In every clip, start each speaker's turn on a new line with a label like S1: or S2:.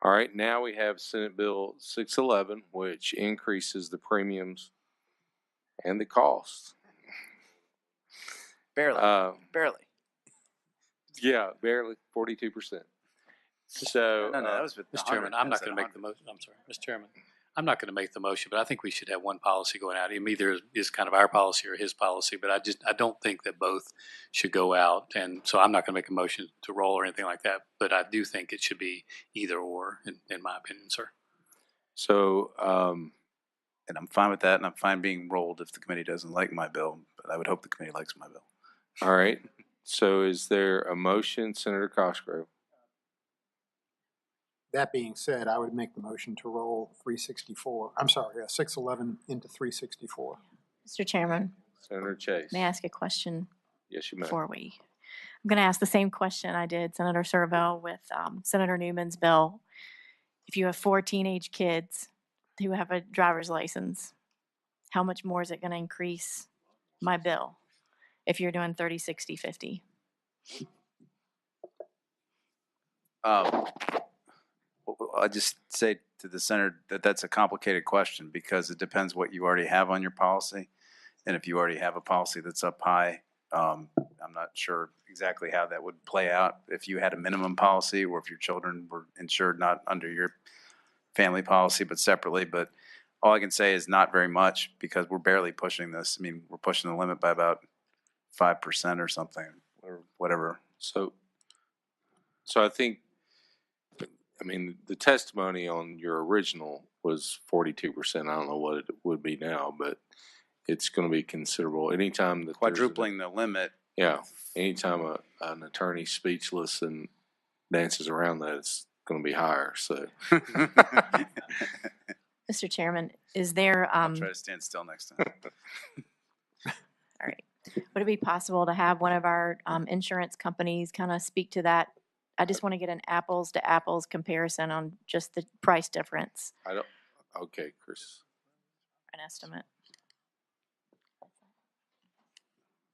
S1: All right, now we have Senate Bill 611, which increases the premiums and the cost.
S2: Barely. Barely.
S1: Yeah, barely 42%. So,
S2: No, that was with
S3: Mr. Chairman, I'm not going to make the motion. I'm sorry, Mr. Chairman. I'm not going to make the motion, but I think we should have one policy going out. It either is kind of our policy or his policy, but I don't think that both should go out. And so I'm not going to make a motion to roll or anything like that, but I do think it should be either or, in my opinion, sir.
S1: So,
S2: And I'm fine with that, and I'm fine being rolled if the committee doesn't like my bill, but I would hope the committee likes my bill.
S1: all right. So is there a motion, Senator Cosgrove?
S4: That being said, I would make the motion to roll 611 into 364.
S5: Mr. Chairman,
S1: Senator Chase.
S5: may I ask a question?
S1: Yes, you may.
S5: I'm going to ask the same question I did Senator Surovell with Senator Newman's bill. If you have 4 teenage kids who have a driver's license, how much more is it going to increase my bill if you're doing 30, 60, 50?
S2: I just say to the senator that that's a complicated question because it depends what you already have on your policy. And if you already have a policy that's up high, I'm not sure exactly how that would play out if you had a minimum policy or if your children were insured not under your family policy but separately. But all I can say is not very much because we're barely pushing this. I mean, we're pushing the limit by about 5% or something or whatever.
S1: So I think, I mean, the testimony on your original was 42%. I don't know what it would be now, but it's going to be considerable. Anytime that
S2: Quadrupling the limit.
S1: Yeah. Anytime an attorney's speechless and dances around that, it's going to be higher. So,
S5: Mr. Chairman, is there
S2: I'll try to stand still next time.
S5: all right. Would it be possible to have one of our insurance companies kind of speak to that? I just want to get an apples to apples comparison on just the price difference.
S1: Okay, Chris.
S5: An estimate.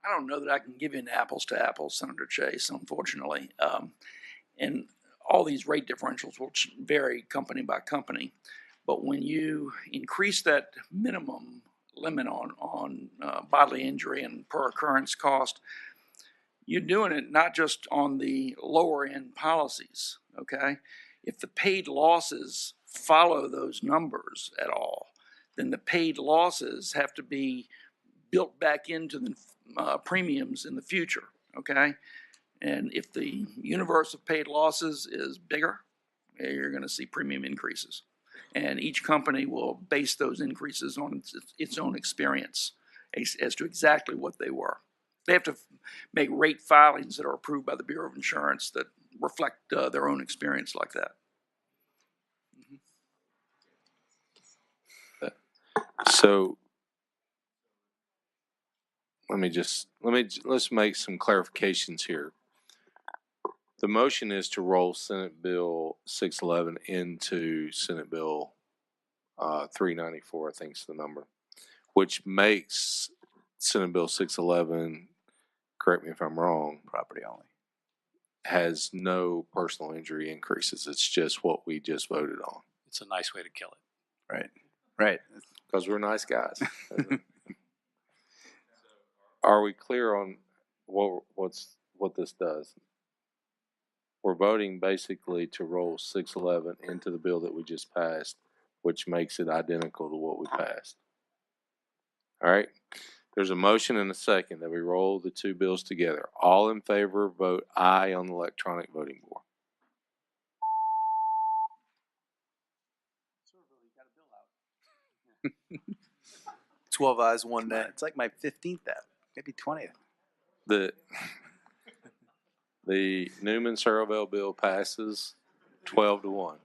S6: I don't know that I can give you an apples to apples, Senator Chase, unfortunately. And all these rate differentials will vary company by company. But when you increase that minimum limit on bodily injury and per occurrence cost, you're doing it not just on the lower end policies, okay? If the paid losses follow those numbers at all, then the paid losses have to be built back into the premiums in the future, okay? And if the universe of paid losses is bigger, you're going to see premium increases. And each company will base those increases on its own experience as to exactly what they were. They have to make rate filings that are approved by the Bureau of Insurance that reflect their own experience like that.
S1: So let's make some clarifications here. The motion is to roll Senate Bill 611 into Senate Bill 394, I think is the number, which makes Senate Bill 611, correct me if I'm wrong,
S2: Property only.
S1: has no personal injury increases. It's just what we just voted on.
S3: It's a nice way to kill it.
S2: Right. Right.
S1: Because we're nice guys. Are we clear on what this does? We're voting basically to roll 611 into the bill that we just passed, which makes it identical to what we passed. All right. There's a motion and a second that we roll the two bills together. All in favor, vote aye on the electronic voting board.
S2: 12 ayes, 1 nay. It's like my 15th app, maybe 20th.
S1: The Newman-Surovell bill passes 12-1.